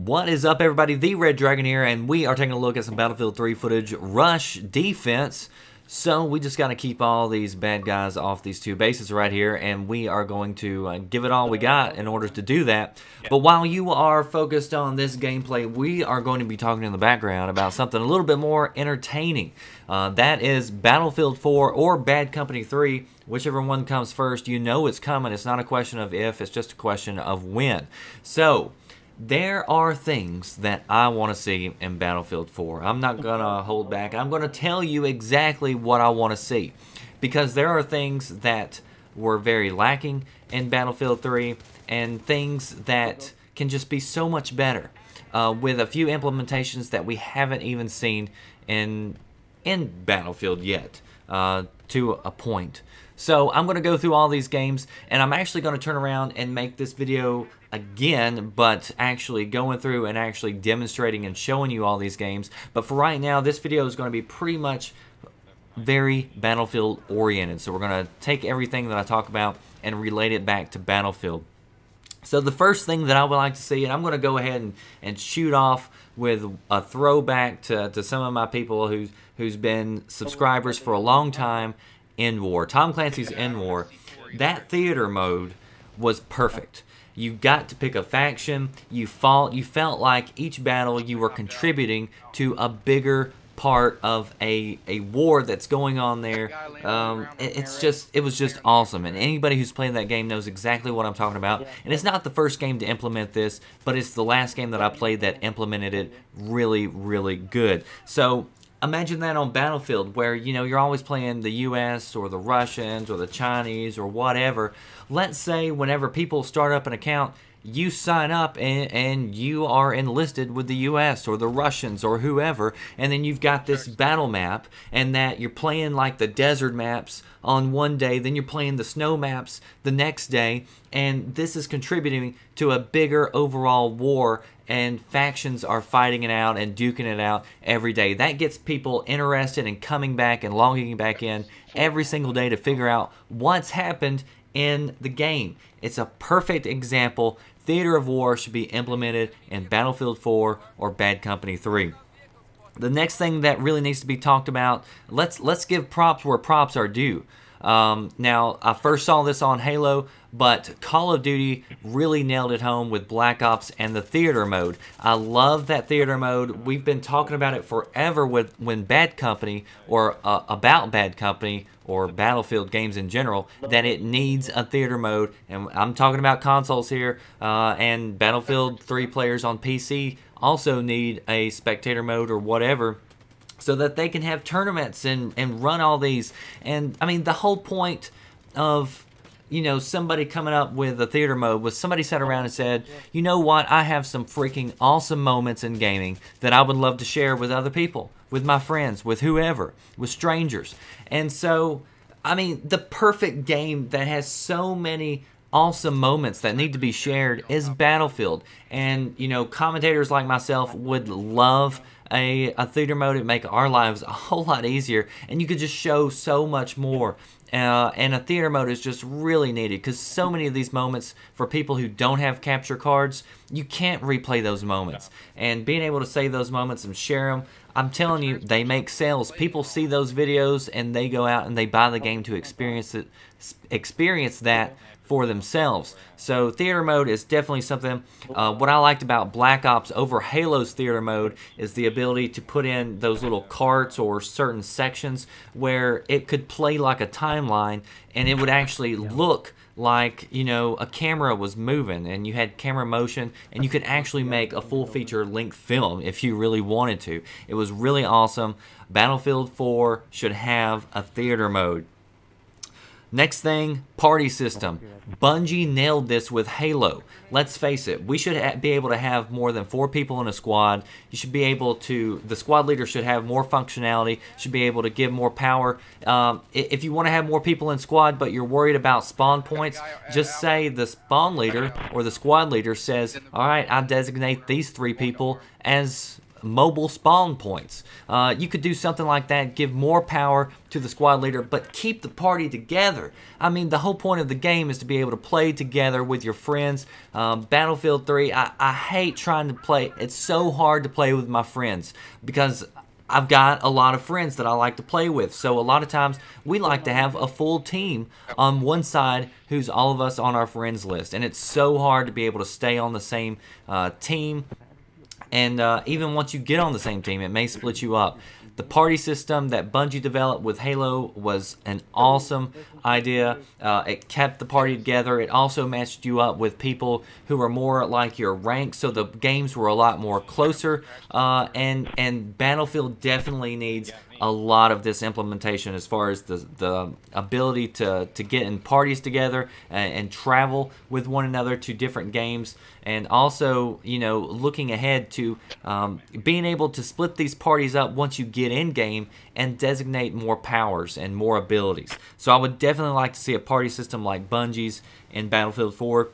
What is up, everybody? The Red Dragon here, and we are taking a look at some Battlefield 3 footage, rush defense. So we just got to keep all these bad guys off these two bases right here, and we are going to give it all we got in order to do that. But while you are focused on this gameplay, we are going to be talking in the background about something a little bit more entertaining. That is Battlefield 4 or Bad Company 3. Whichever one comes first, you know it's coming. It's not a question of if, it's just a question of when. So there are things that I want to see in Battlefield 4. I'm not going to hold back. I'm going to tell you exactly what I want to see. Because there are things that were very lacking in Battlefield 3 and things that can just be so much better with a few implementations that we haven't even seen in Battlefield yet to a point. So I'm going to go through all these games, and I'm actually going to turn around and make this video again, but actually going through and actually demonstrating and showing you all these games. But for right now, this video is going to be pretty much very Battlefield oriented. So we're going to take everything that I talk about and relate it back to Battlefield. So the first thing that I would like to see, and I'm going to go ahead and shoot off with a throwback to some of my people who's been subscribers for a long time. Endwar, Tom Clancy's Endwar. That theater mode was perfect. You got to pick a faction. You felt like each battle you were contributing to a bigger part of a war that's going on there. It was just awesome, and anybody who's played that game knows exactly what I'm talking about. And it's not the first game to implement this, but it's the last game that I played that implemented it really, really good. So imagine that on Battlefield, where you're always playing the US or the Russians or the Chinese or whatever. Let's say whenever people start up an account, you sign up and you are enlisted with the US or the Russians or whoever, and then you've got this battle map, and that you're playing like the desert maps on one day, then you're playing the snow maps the next day, and this is contributing to a bigger overall war, and factions are fighting it out and duking it out every day. That gets people interested in coming back and logging back in every single day to figure out what's happened in the game. It's a perfect example. Theater of War should be implemented in Battlefield 4 or Bad Company 3. The next thing that really needs to be talked about, let's give props where props are due. Now, I first saw this on Halo, but Call of Duty really nailed it home with Black Ops and the theater mode. I love that theater mode. We've been talking about it forever when Bad Company, or about Bad Company, or Battlefield games in general, that it needs a theater mode. And I'm talking about consoles here, and Battlefield 3 players on PC also need a spectator mode or whatever, so that they can have tournaments and run all these. And I mean, the whole point of somebody coming up with a theater mode was somebody sat around and said, you know what, I have some freaking awesome moments in gaming that I would love to share with other people, with my friends, with whoever, with strangers. And so, I mean, the perfect game that has so many awesome moments that need to be shared is Battlefield. And commentators like myself would love a theater mode. It'd make our lives a whole lot easier, and you could just show so much more. And a theater mode is just really needed, because so many of these moments, for people who don't have capture cards, you can't replay those moments. And being able to save those moments and share them, I'm telling you, they make sales. People see those videos and they go out and they buy the game to experience that for themselves. So theater mode is definitely something. What I liked about Black Ops over Halo's theater mode is the ability to put in those little carts or certain sections where it could play like a timeline, and it would actually look like a camera was moving, and you had camera motion, and you could actually make a full feature length film if you really wanted to. It was really awesome. Battlefield 4 should have a theater mode. Next thing, party system. Bungie nailed this with Halo. Let's face it, we should be able to have more than 4 people in a squad. You should be able to, the squad leader should have more functionality, should be able to give more power. If you want to have more people in squad but you're worried about spawn points, just say the spawn leader or the squad leader says, alright, I designate these 3 people as mobile spawn points. You could do something like that, give more power to the squad leader, but keep the party together. I mean, the whole point of the game is to be able to play together with your friends. Battlefield 3, I hate trying to play. It's so hard to play with my friends because I've got a lot of friends that I like to play with. So a lot of times we like to have a full team on one side who's all of us on our friends list. And it's so hard to be able to stay on the same team. And even once you get on the same team, it may split you up. The party system that Bungie developed with Halo was an awesome idea. It kept the party together. It also matched you up with people who were more like your rank, so the games were a lot more closer. And Battlefield definitely needs a lot of this implementation as far as the ability to get in parties together and travel with one another to different games, and also, you know, looking ahead to being able to split these parties up once you get in game and designate more powers and more abilities. So I would definitely like to see a party system like Bungie's in Battlefield 4.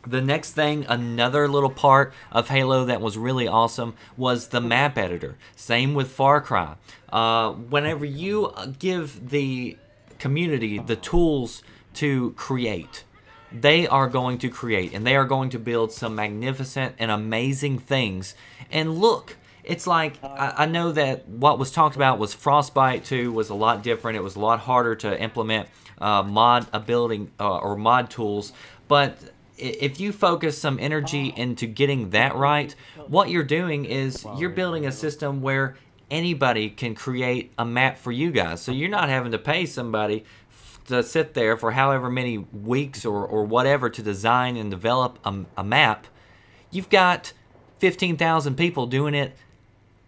The next thing, another little part of Halo that was really awesome, was the map editor. Same with Far Cry. Whenever you give the community the tools to create, they are going to create, and they are going to build some magnificent and amazing things. And look, it's like, I know that what was talked about was Frostbite 2 was a lot different. It was a lot harder to implement mod ability or mod tools, but if you focus some energy into getting that right, what you're doing is you're building a system where anybody can create a map for you guys. So you're not having to pay somebody to sit there for however many weeks or whatever to design and develop a map. You've got 15,000 people doing it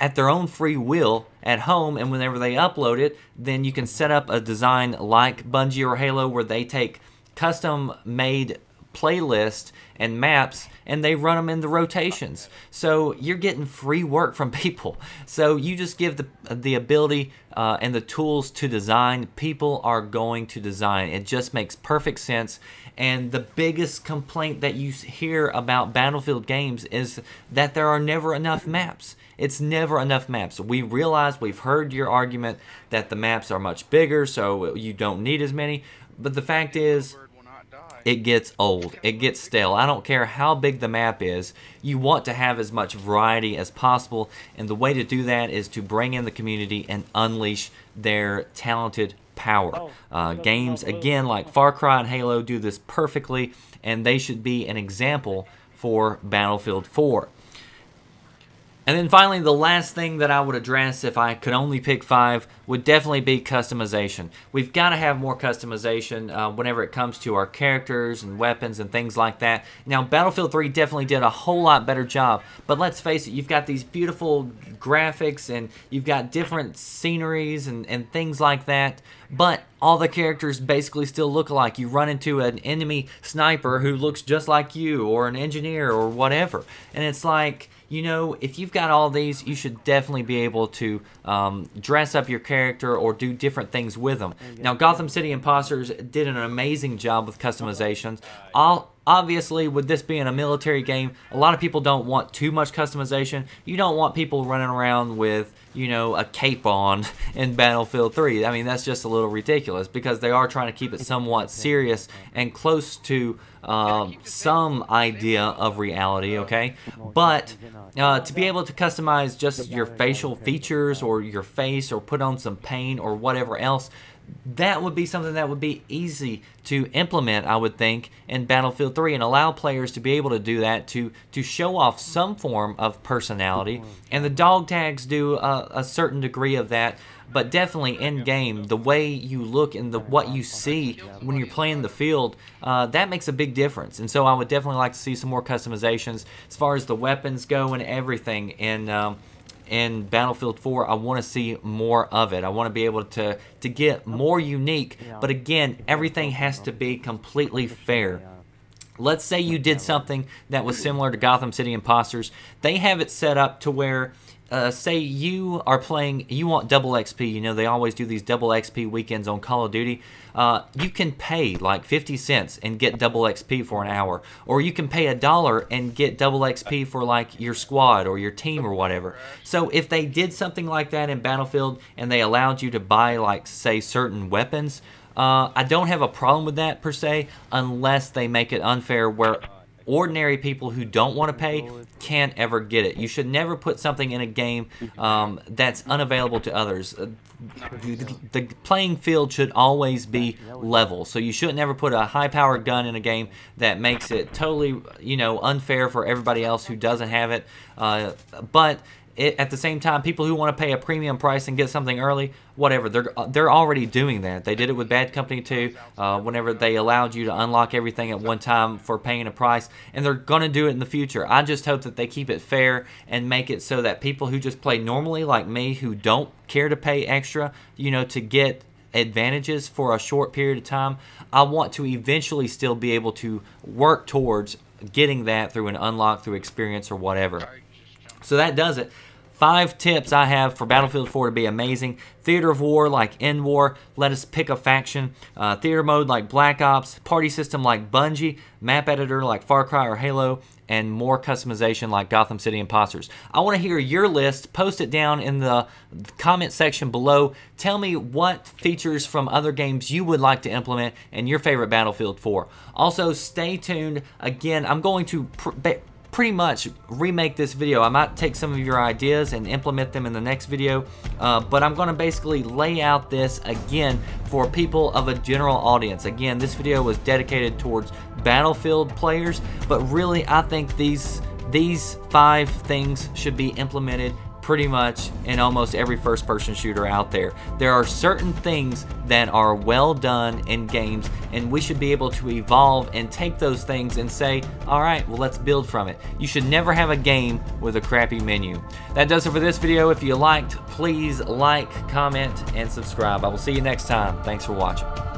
at their own free will at home, and whenever they upload it, then you can set up a design like Bungie or Halo where they take custom-made playlist and maps and they run them in the rotations. So you're getting free work from people. So you just give the ability and the tools to design. People are going to design. It just makes perfect sense. And the biggest complaint that you hear about Battlefield games is that there are never enough maps. It's never enough maps. We realize, we've heard your argument that the maps are much bigger, so you don't need as many. But the fact is, it gets old. It gets stale. I don't care how big the map is. You want to have as much variety as possible, and the way to do that is to bring in the community and unleash their talented power. Games, again, like Far Cry and Halo do this perfectly, and they should be an example for Battlefield 4. And then finally, the last thing that I would address if I could only pick 5 would definitely be customization. We've got to have more customization whenever it comes to our characters and weapons and things like that. Now, Battlefield 3 definitely did a whole lot better job, but let's face it, you've got these beautiful graphics and you've got different sceneries and things like that, but all the characters basically still look alike. You run into an enemy sniper who looks just like you, or an engineer, or whatever, and it's like, you know, if you've got all these, you should definitely be able to dress up your character or do different things with them. Now, Gotham City Imposters did an amazing job with customizations. Obviously, with this being a military game, a lot of people don't want too much customization. You don't want people running around with, you know, a cape on in Battlefield 3. I mean, that's just a little ridiculous because they are trying to keep it somewhat serious and close to some idea of reality, okay? But to be able to customize just your facial features or your face or put on some paint or whatever else, that would be something that would be easy to implement, I would think, in Battlefield 3 and allow players to be able to do that, to show off some form of personality. And the dog tags do a certain degree of that, but definitely in-game, the way you look and what you see when you're playing the field, that makes a big difference. And so I would definitely like to see some more customizations as far as the weapons go and everything. And in Battlefield 4, I want to see more of it. I want to be able to get more unique, but again, everything has to be completely fair. Let's say you did something that was similar to Gotham City Imposters. They have it set up to where say you are playing, you want double XP. You know, they always do these double XP weekends on Call of Duty. You can pay like 50 cents and get double XP for an hour, or you can pay $1 and get double XP for like your squad or your team or whatever. So if they did something like that in Battlefield and they allowed you to buy, like, say, certain weapons, I don't have a problem with that per se, unless they make it unfair where ordinary people who don't want to pay can't ever get it. You should never put something in a game that's unavailable to others. The playing field should always be level, so you shouldn't ever put a high-powered gun in a game that makes it totally, you know, unfair for everybody else who doesn't have it. But at the same time, people who want to pay a premium price and get something early, whatever, they're already doing that. They did it with Bad Company 2, whenever they allowed you to unlock everything at one time for paying a price, and they're going to do it in the future. I just hope that they keep it fair and make it so that people who just play normally, like me, who don't care to pay extra, you know, to get advantages for a short period of time, I want to eventually still be able to work towards getting that through an unlock, through experience, or whatever. So that does it. 5 tips I have for Battlefield 4 to be amazing. Theater of War like Endwar, let us pick a faction. Theater mode like Black Ops. Party system like Bungie. Map editor like Far Cry or Halo. And more customization like Gotham City Imposters. I want to hear your list. Post it down in the comment section below. Tell me what features from other games you would like to implement in your favorite Battlefield 4. Also, stay tuned. Again, I'm going to pretty much remake this video. I might take some of your ideas and implement them in the next video, but I'm going to basically lay out this again for people of a general audience. Again, this video was dedicated towards Battlefield players, but really I think these 5 things should be implemented pretty much in almost every first-person shooter out there. There are certain things that are well done in games, and we should be able to evolve and take those things and say, all right, well, let's build from it. You should never have a game with a crappy menu. That does it for this video. If you liked, please like, comment, and subscribe. I will see you next time. Thanks for watching.